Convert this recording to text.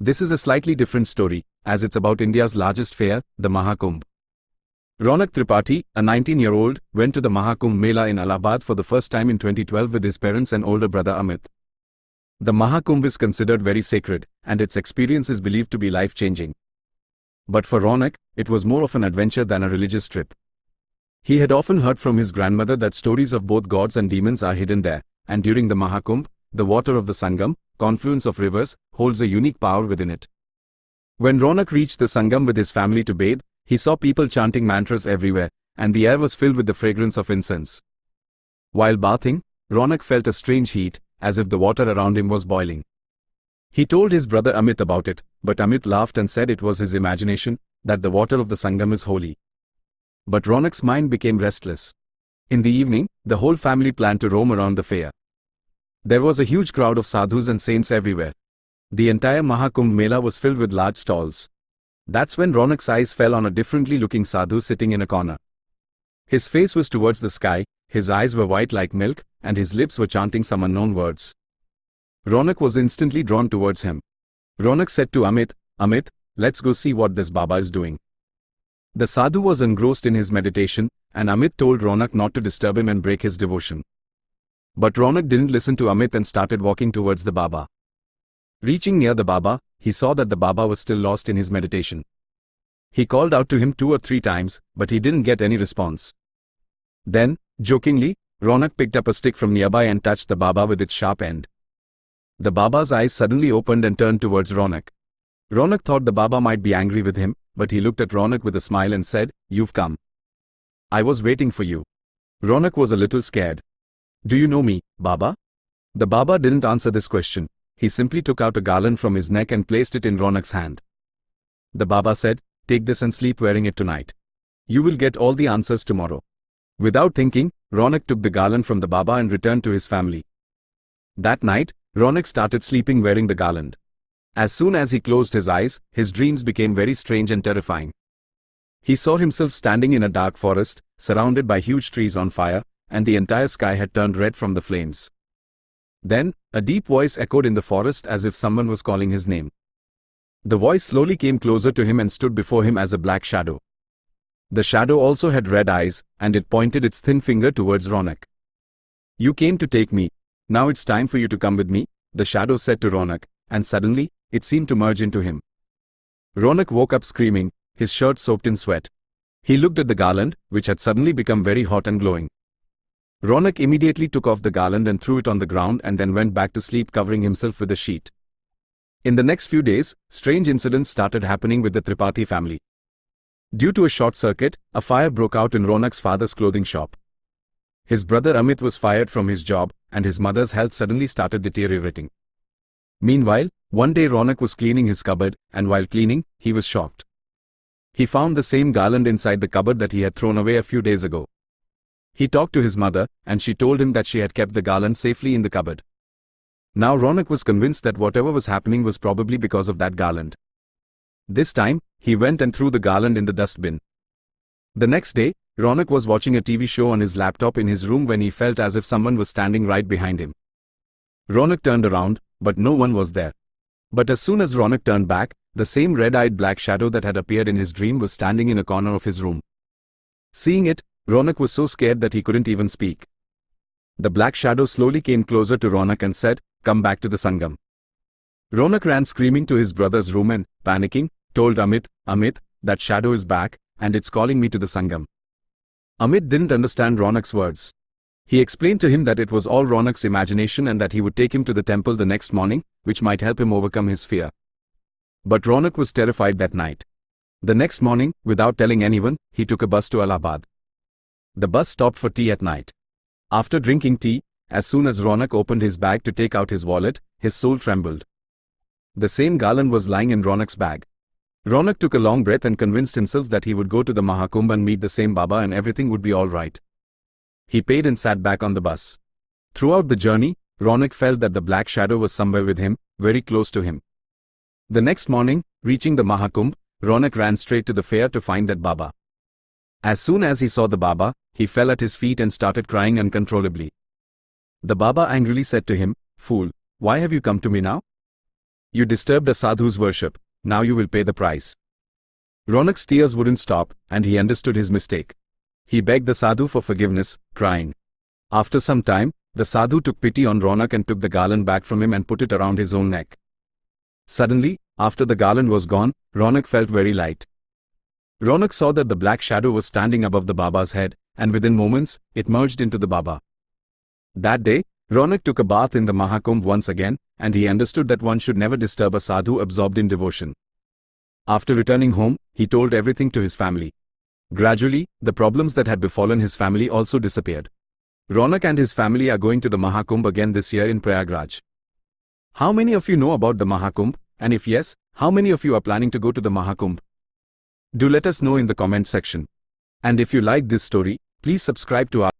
This is a slightly different story, as it's about India's largest fair, the Mahakumbh. Ronak Tripathi, a 19-year-old, went to the Mahakumbh Mela in Allahabad for the first time in 2012 with his parents and older brother Amit. The Mahakumbh is considered very sacred, and its experience is believed to be life-changing. But for Ronak, it was more of an adventure than a religious trip. He had often heard from his grandmother that stories of both gods and demons are hidden there, and during the Mahakumbh, the water of the Sangam, confluence of rivers, holds a unique power within it. When Ronak reached the Sangam with his family to bathe, he saw people chanting mantras everywhere, and the air was filled with the fragrance of incense. While bathing, Ronak felt a strange heat, as if the water around him was boiling. He told his brother Amit about it, but Amit laughed and said it was his imagination, that the water of the Sangam is holy. But Ronak's mind became restless. In the evening, the whole family planned to roam around the fair. There was a huge crowd of sadhus and saints everywhere. The entire Mahakumbh Mela was filled with large stalls. That's when Ronak's eyes fell on a differently looking sadhu sitting in a corner. His face was towards the sky, his eyes were white like milk, and his lips were chanting some unknown words. Ronak was instantly drawn towards him. Ronak said to Amit, "Amit, let's go see what this Baba is doing." The sadhu was engrossed in his meditation, and Amit told Ronak not to disturb him and break his devotion. But Ronak didn't listen to Amit and started walking towards the Baba. Reaching near the Baba, he saw that the Baba was still lost in his meditation. He called out to him 2 or 3 times, but he didn't get any response. Then, jokingly, Ronak picked up a stick from nearby and touched the Baba with its sharp end. The Baba's eyes suddenly opened and turned towards Ronak. Ronak thought the Baba might be angry with him, but he looked at Ronak with a smile and said, "You've come. I was waiting for you." Ronak was a little scared. "Do you know me, Baba?" The Baba didn't answer this question. He simply took out a garland from his neck and placed it in Ronak's hand. The Baba said, "Take this and sleep wearing it tonight. You will get all the answers tomorrow." Without thinking, Ronak took the garland from the Baba and returned to his family. That night, Ronak started sleeping wearing the garland. As soon as he closed his eyes, his dreams became very strange and terrifying. He saw himself standing in a dark forest, surrounded by huge trees on fire, and the entire sky had turned red from the flames. Then, a deep voice echoed in the forest as if someone was calling his name. The voice slowly came closer to him and stood before him as a black shadow. The shadow also had red eyes, and it pointed its thin finger towards Ronak. "You came to take me. Now it's time for you to come with me," the shadow said to Ronak, and suddenly, it seemed to merge into him. Ronak woke up screaming, his shirt soaked in sweat. He looked at the garland, which had suddenly become very hot and glowing. Ronak immediately took off the garland and threw it on the ground and then went back to sleep covering himself with a sheet. In the next few days, strange incidents started happening with the Tripathi family. Due to a short circuit, a fire broke out in Ronak's father's clothing shop. His brother Amit was fired from his job, and his mother's health suddenly started deteriorating. Meanwhile, one day Ronak was cleaning his cupboard, and while cleaning, he was shocked. He found the same garland inside the cupboard that he had thrown away a few days ago. He talked to his mother, and she told him that she had kept the garland safely in the cupboard. Now Ronak was convinced that whatever was happening was probably because of that garland. This time, he went and threw the garland in the dustbin. The next day, Ronak was watching a TV show on his laptop in his room when he felt as if someone was standing right behind him. Ronak turned around, but no one was there. But as soon as Ronak turned back, the same red-eyed black shadow that had appeared in his dream was standing in a corner of his room. Seeing it, Ronak was so scared that he couldn't even speak. The black shadow slowly came closer to Ronak and said, "Come back to the Sangam." Ronak ran screaming to his brother's room and, panicking, told Amit, "Amit, that shadow is back, and it's calling me to the Sangam." Amit didn't understand Ronak's words. He explained to him that it was all Ronak's imagination and that he would take him to the temple the next morning, which might help him overcome his fear. But Ronak was terrified that night. The next morning, without telling anyone, he took a bus to Allahabad. The bus stopped for tea at night. After drinking tea, as soon as Ronak opened his bag to take out his wallet, his soul trembled. The same garland was lying in Ronak's bag. Ronak took a long breath and convinced himself that he would go to the Mahakumbh and meet the same Baba and everything would be all right. He paid and sat back on the bus. Throughout the journey, Ronak felt that the black shadow was somewhere with him, very close to him. The next morning, reaching the Mahakumbh, Ronak ran straight to the fair to find that Baba. As soon as he saw the Baba, he fell at his feet and started crying uncontrollably. The Baba angrily said to him, "Fool, why have you come to me now?" You disturbed a sadhu's worship, now you will pay the price. Ronak's tears wouldn't stop, and he understood his mistake. He begged the sadhu for forgiveness, crying. After some time, the sadhu took pity on Ronak and took the garland back from him and put it around his own neck. Suddenly, after the garland was gone, Ronak felt very light. Ronak saw that the black shadow was standing above the Baba's head, and within moments, it merged into the Baba. That day, Ronak took a bath in the Mahakumbh once again, and he understood that one should never disturb a sadhu absorbed in devotion. After returning home, he told everything to his family. Gradually, the problems that had befallen his family also disappeared. Ronak and his family are going to the Mahakumbh again this year in Prayagraj. How many of you know about the Mahakumbh, and if yes, how many of you are planning to go to the Mahakumbh? Do let us know in the comment section. And if you like this story, please subscribe to our